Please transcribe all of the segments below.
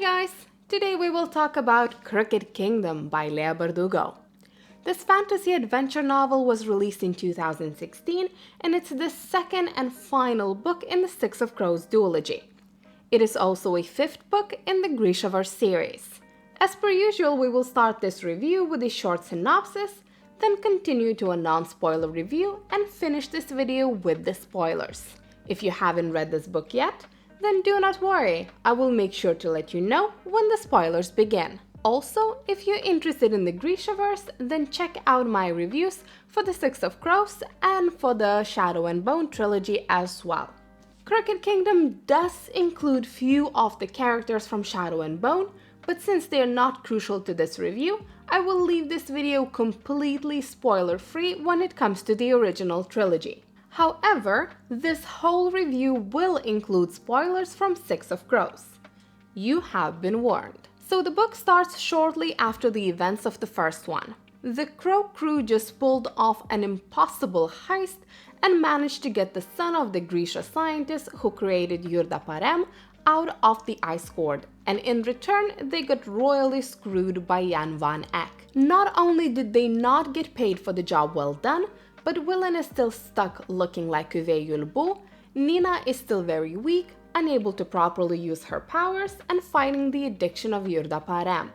guys! Today we will talk about Crooked Kingdom by Leigh Bardugo. This fantasy adventure novel was released in 2016 and it's the second and final book in the Six of Crows duology. It is also a fifth book in the Grishaverse series. As per usual, we will start this review with a short synopsis, then continue to a non-spoiler review and finish this video with the spoilers. If you haven't read this book yet, then do not worry, I will make sure to let you know when the spoilers begin. Also, if you're interested in the Grishaverse, then check out my reviews for the Six of Crows and for the Shadow and Bone trilogy as well. Crooked Kingdom does include few of the characters from Shadow and Bone, but since they are not crucial to this review, I will leave this video completely spoiler-free when it comes to the original trilogy. However, this whole review will include spoilers from Six of Crows. You have been warned. So the book starts shortly after the events of the first one. The Crow crew just pulled off an impossible heist and managed to get the son of the Grisha scientist who created Yurdaparem out of the ice cord, and in return they got royally screwed by Jan van Eyck. Not only did they not get paid for the job well done, but Willen is still stuck looking like Uwe Yulbu, Nina is still very weak, unable to properly use her powers and fighting the addiction of Yurdaparem,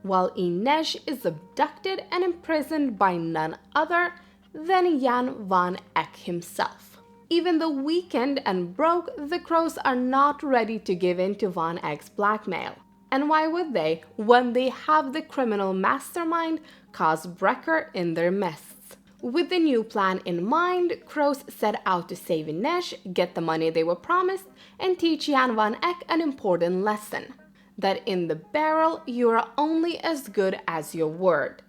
while Inej is abducted and imprisoned by none other than Jan van Eyck himself. Even though weakened and broke, the Crows are not ready to give in to Van Eyck's blackmail. And why would they, when they have the criminal mastermind Kaz Brekker in their midst? With the new plan in mind, Crows set out to save Inej, get the money they were promised, and teach Jan van Eyck an important lesson. That in the barrel, you are only as good as your word.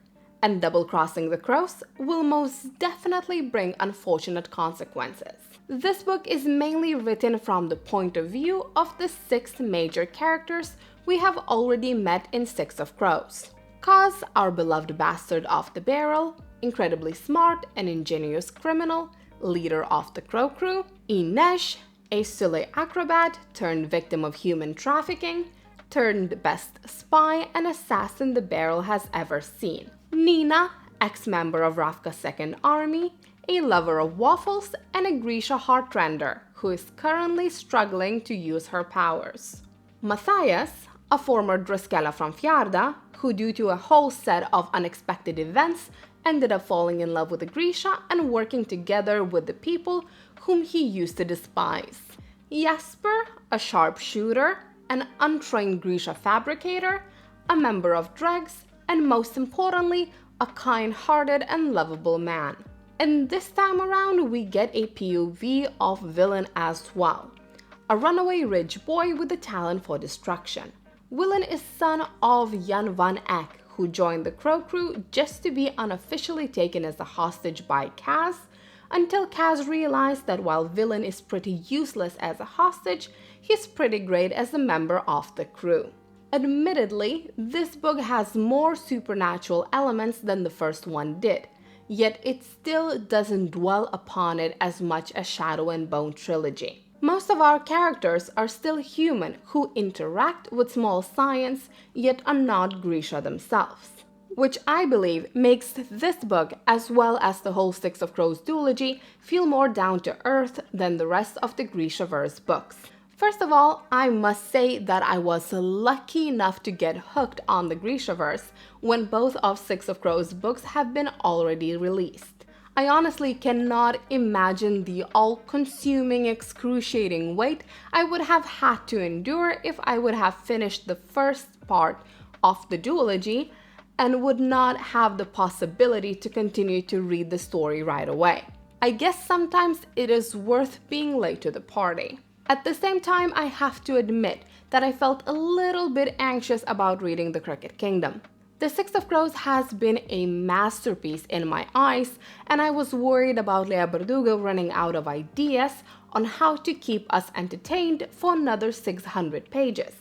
And double-crossing the Crows will most definitely bring unfortunate consequences. This book is mainly written from the point of view of the 6 major characters we have already met in Six of Crows. Kaz, our beloved bastard of the barrel, incredibly smart and ingenious criminal, leader of the Crow crew. Inej, a Sule acrobat turned victim of human trafficking, turned best spy and assassin the barrel has ever seen. Nina, ex-member of Ravka's second army, a lover of waffles and a Grisha heartrender who is currently struggling to use her powers. Matthias, a former Droskella from Fjarda, who due to a whole set of unexpected events ended up falling in love with the Grisha and working together with the people whom he used to despise. Jesper, a sharpshooter, an untrained Grisha fabricator, a member of Dregs, and most importantly, a kind-hearted and lovable man. And this time around, we get a POV of Willen as well, a runaway rich boy with a talent for destruction. Willen is son of Jan van Eyck, who joined the Crow crew just to be unofficially taken as a hostage by Kaz, until Kaz realized that while Willen is pretty useless as a hostage, he's pretty great as a member of the crew. Admittedly, this book has more supernatural elements than the first one did, yet it still doesn't dwell upon it as much as Shadow and Bone trilogy. Most of our characters are still human who interact with small science yet are not Grisha themselves, which I believe makes this book as well as the whole Six of Crows duology feel more down to earth than the rest of the Grishaverse books. First of all, I must say that I was lucky enough to get hooked on the Grishaverse when both of Six of Crows books have been already released. I honestly cannot imagine the all-consuming, excruciating wait I would have had to endure if I would have finished the first part of the duology and would not have the possibility to continue to read the story right away. I guess sometimes it is worth being late to the party. At the same time, I have to admit that I felt a little bit anxious about reading The Crooked Kingdom. The Six of Crows has been a masterpiece in my eyes, and I was worried about Leigh Bardugo running out of ideas on how to keep us entertained for another 600 pages.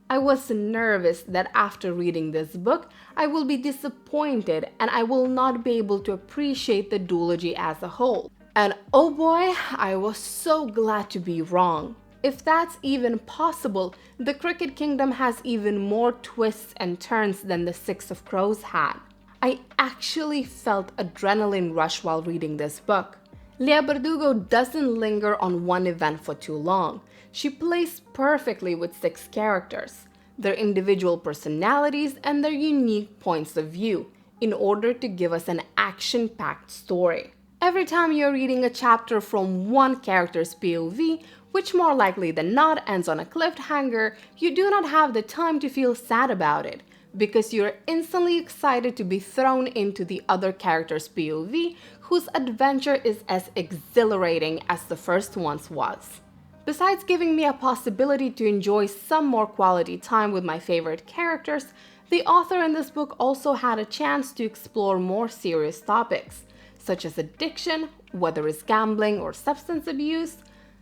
I was nervous that after reading this book, I will be disappointed and I will not be able to appreciate the duology as a whole. And oh boy, I was so glad to be wrong. if that's even possible, the Crooked Kingdom has even more twists and turns than the Six of Crows had. I actually felt adrenaline rush while reading this book. Leigh Bardugo doesn't linger on one event for too long. She plays perfectly with 6 characters, their individual personalities and their unique points of view, in order to give us an action-packed story. Every time you're reading a chapter from one character's POV, which more likely than not ends on a cliffhanger, you do not have the time to feel sad about it, because you're instantly excited to be thrown into the other character's POV, whose adventure is as exhilarating as the first one's was. Besides giving me a possibility to enjoy some more quality time with my favorite characters, the author in this book also had a chance to explore more serious topics, such as addiction, whether it's gambling or substance abuse,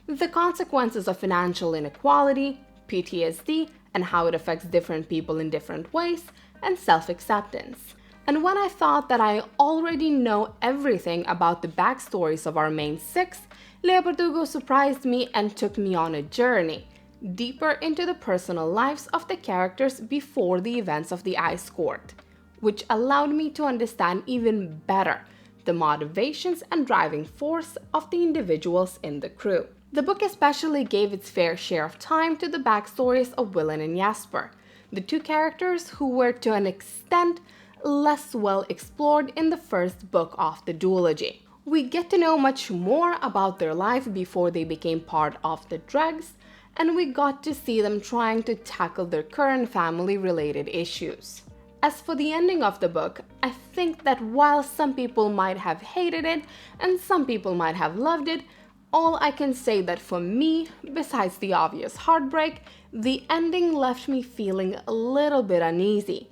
the consequences of financial inequality, PTSD, and how it affects different people in different ways, and self-acceptance. And when I thought that I already know everything about the backstories of our main 6, Leigh Bardugo surprised me and took me on a journey, deeper into the personal lives of the characters before the events of the Ice Court, which allowed me to understand even better the motivations and driving force of the individuals in the crew. The book especially gave its fair share of time to the backstories of Willen and Jasper, the 2 characters who were to an extent less well explored in the first book of the duology. We get to know much more about their life before they became part of the Dregs, and we got to see them trying to tackle their current family-related issues. As for the ending of the book, I think that while some people might have hated it and some people might have loved it, all I can say that for me, besides the obvious heartbreak, the ending left me feeling a little bit uneasy.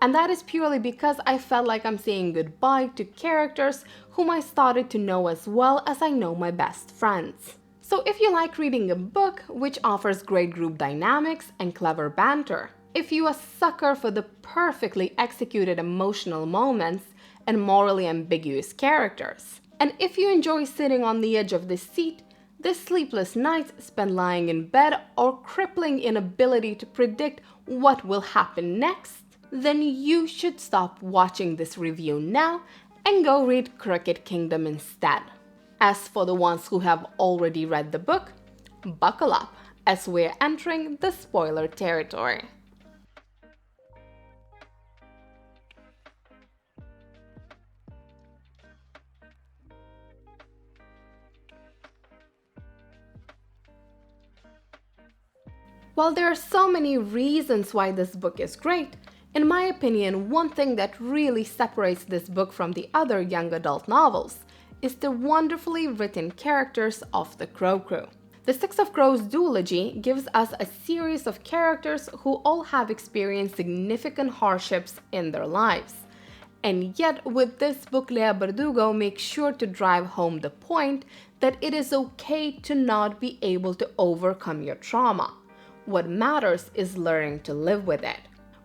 And that is purely because I felt like I'm saying goodbye to characters whom I started to know as well as I know my best friends. So if you like reading a book which offers great group dynamics and clever banter, if you're a sucker for the perfectly executed emotional moments and morally ambiguous characters, and if you enjoy sitting on the edge of the seat, the sleepless nights spent lying in bed or crippling inability to predict what will happen next, then you should stop watching this review now and go read Crooked Kingdom instead. As for the ones who have already read the book, buckle up as we're entering the spoiler territory. While there are so many reasons why this book is great, in my opinion, one thing that really separates this book from the other young adult novels is the wonderfully written characters of the Crow Crew. The Six of Crows duology gives us a series of characters who all have experienced significant hardships in their lives. And yet, with this book, Leigh Bardugo makes sure to drive home the point that it is okay to not be able to overcome your trauma. What matters is learning to live with it.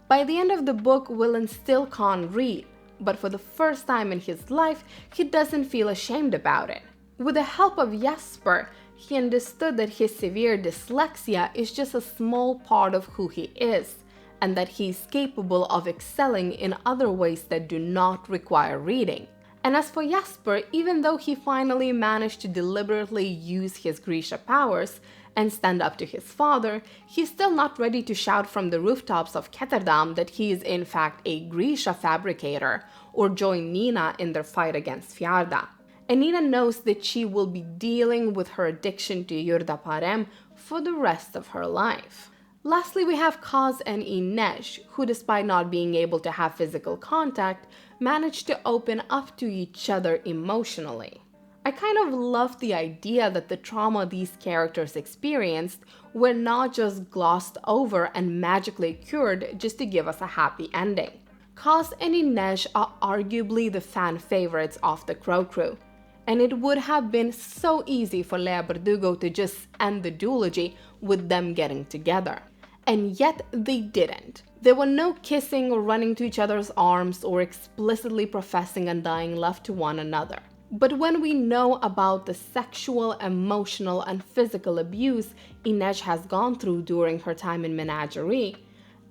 By the end of the book, Willen still can't read, but for the first time in his life, he doesn't feel ashamed about it. With the help of Jasper, he understood that his severe dyslexia is just a small part of who he is, and that he's capable of excelling in other ways that do not require reading. And as for Jasper, even though he finally managed to deliberately use his Grisha powers and stand up to his father, he's still not ready to shout from the rooftops of Ketterdam that he is in fact a Grisha fabricator or join Nina in their fight against Fjarda. And Nina knows that she will be dealing with her addiction to Yurdaparem for the rest of her life. Lastly, we have Kaz and Inej, who despite not being able to have physical contact, managed to open up to each other emotionally. I kind of love the idea that the trauma these characters experienced were not just glossed over and magically cured just to give us a happy ending. Kaz and Inej are arguably the fan favorites of the Crow Crew, and it would have been so easy for Leigh Bardugo to just end the duology with them getting together. And yet they didn't. There were no kissing or running to each other's arms or explicitly professing undying love to one another. But when we know about the sexual, emotional, and physical abuse Inej has gone through during her time in Menagerie,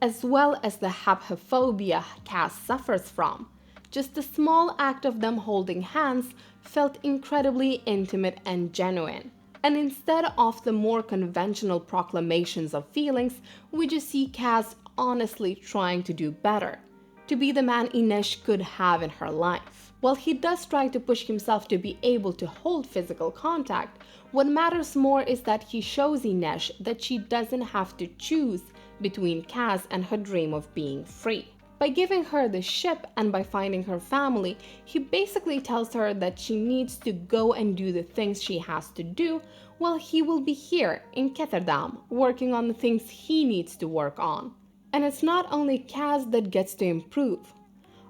as well as the haphophobia Cass suffers from, just the small act of them holding hands felt incredibly intimate and genuine. And instead of the more conventional proclamations of feelings, we just see Cass honestly trying to do better, to be the man Inej could have in her life. While he does try to push himself to be able to hold physical contact, what matters more is that he shows Inej that she doesn't have to choose between Cass and her dream of being free. By giving her the ship and by finding her family, he basically tells her that she needs to go and do the things she has to do while he will be here in Ketterdam working on the things he needs to work on. And it's not only Cass that gets to improve.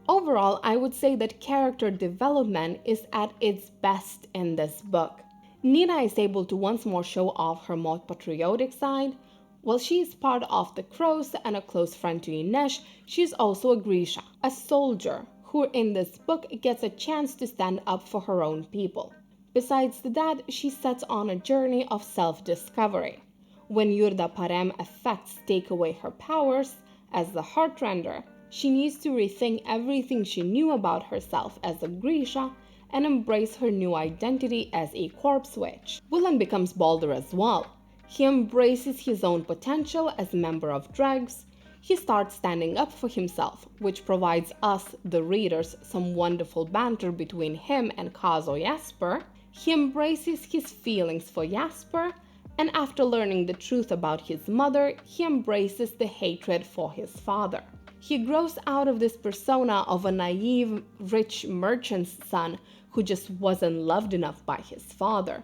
Overall, I would say that character development is at its best in this book. Nina is able to once more show off her more patriotic side. While she is part of the Crows and a close friend to Inej, she is also a Grisha, a soldier who in this book gets a chance to stand up for her own people. Besides that, she sets on a journey of self-discovery. When Yurda Parem effects take away her powers as the Heartrender, she needs to rethink everything she knew about herself as a Grisha and embrace her new identity as a corpse witch. Willan becomes bolder as well. He embraces his own potential as a member of Dregs. He starts standing up for himself, which provides us, the readers, some wonderful banter between him and Kazo Jasper. He embraces his feelings for Jasper, and after learning the truth about his mother, he embraces the hatred for his father. He grows out of this persona of a naive, rich merchant's son who just wasn't loved enough by his father,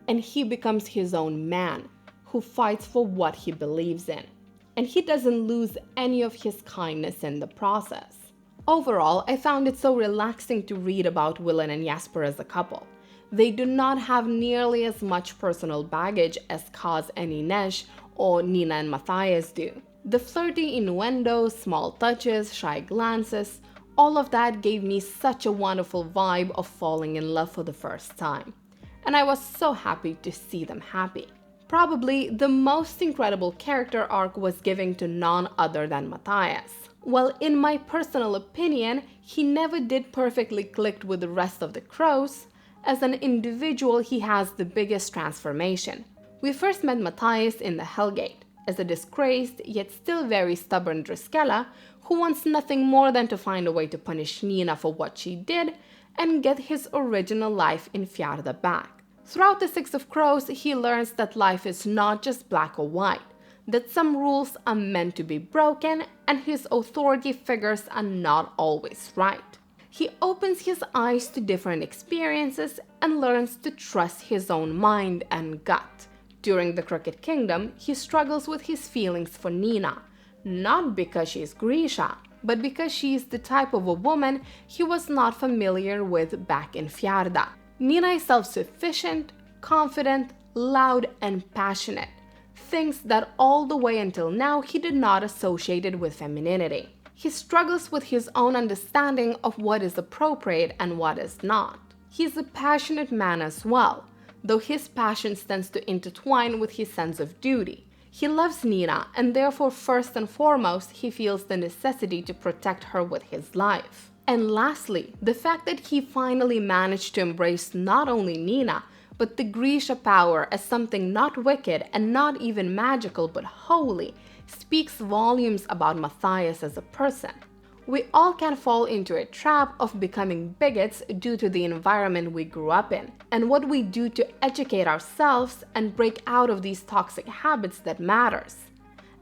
and he becomes his own man, who fights for what he believes in. And he doesn't lose any of his kindness in the process. Overall, I found it so relaxing to read about Willan and Jasper as a couple. They do not have nearly as much personal baggage as Kaz and Inej or Nina and Matthias do. The flirty innuendos, small touches, shy glances, all of that gave me such a wonderful vibe of falling in love for the first time. And I was so happy to see them happy. Probably the most incredible character arc was given to none other than Matthias. Well, in my personal opinion, he never did perfectly click with the rest of the Crows. As an individual, he has the biggest transformation. We first met Matthias in the Hellgate, as a disgraced yet still very stubborn Driscolla who wants nothing more than to find a way to punish Nina for what she did and get his original life in Fjarda back. Throughout the Six of Crows, he learns that life is not just black or white, that some rules are meant to be broken and his authority figures are not always right. He opens his eyes to different experiences and learns to trust his own mind and gut. During the Crooked Kingdom, he struggles with his feelings for Nina, not because she's Grisha, but because she is the type of a woman he was not familiar with back in Fjarda. Nina is self-sufficient, confident, loud, and passionate, things that all the way until now he did not associate with femininity. He struggles with his own understanding of what is appropriate and what is not. He's a passionate man as well, though his passions tends to intertwine with his sense of duty. He loves Nina, and therefore first and foremost he feels the necessity to protect her with his life. And lastly, the fact that he finally managed to embrace not only Nina, but the Grisha power as something not wicked and not even magical but holy speaks volumes about Matthias as a person. We all can fall into a trap of becoming bigots due to the environment we grew up in, and what we do to educate ourselves and break out of these toxic habits that matters.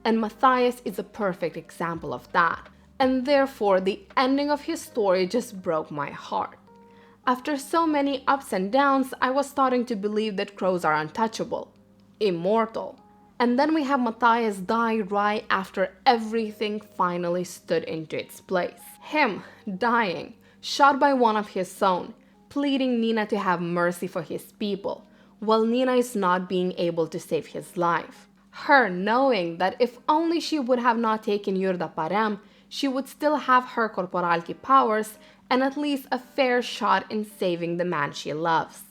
And Matthias is a perfect example of that. And therefore, the ending of his story just broke my heart. After so many ups and downs, I was starting to believe that crows are untouchable, immortal. And then we have Matthias die right after everything finally stood into its place. Him dying, shot by one of his own, pleading Nina to have mercy for his people, while Nina is not being able to save his life. Her knowing that if only she would have not taken Yurda Parem, she would still have her Corporalki powers and at least a fair shot in saving the man she loves.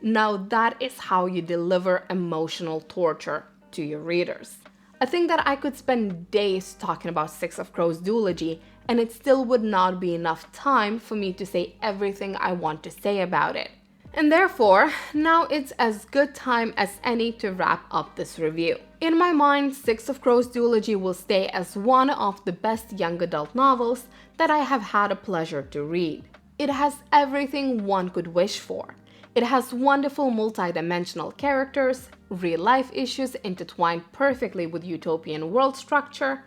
Now that is how you deliver emotional torture to your readers. I think that I could spend days talking about Six of Crows duology, and it still would not be enough time for me to say everything I want to say about it. And therefore, now it's as good time as any to wrap up this review. In my mind, Six of Crows duology will stay as one of the best young adult novels that I have had a pleasure to read. It has everything one could wish for. It has wonderful multi-dimensional characters, real-life issues intertwined perfectly with utopian world structure,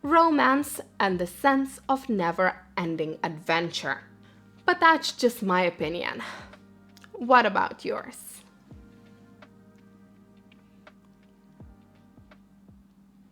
romance, and the sense of never-ending adventure. But that's just my opinion. What about yours?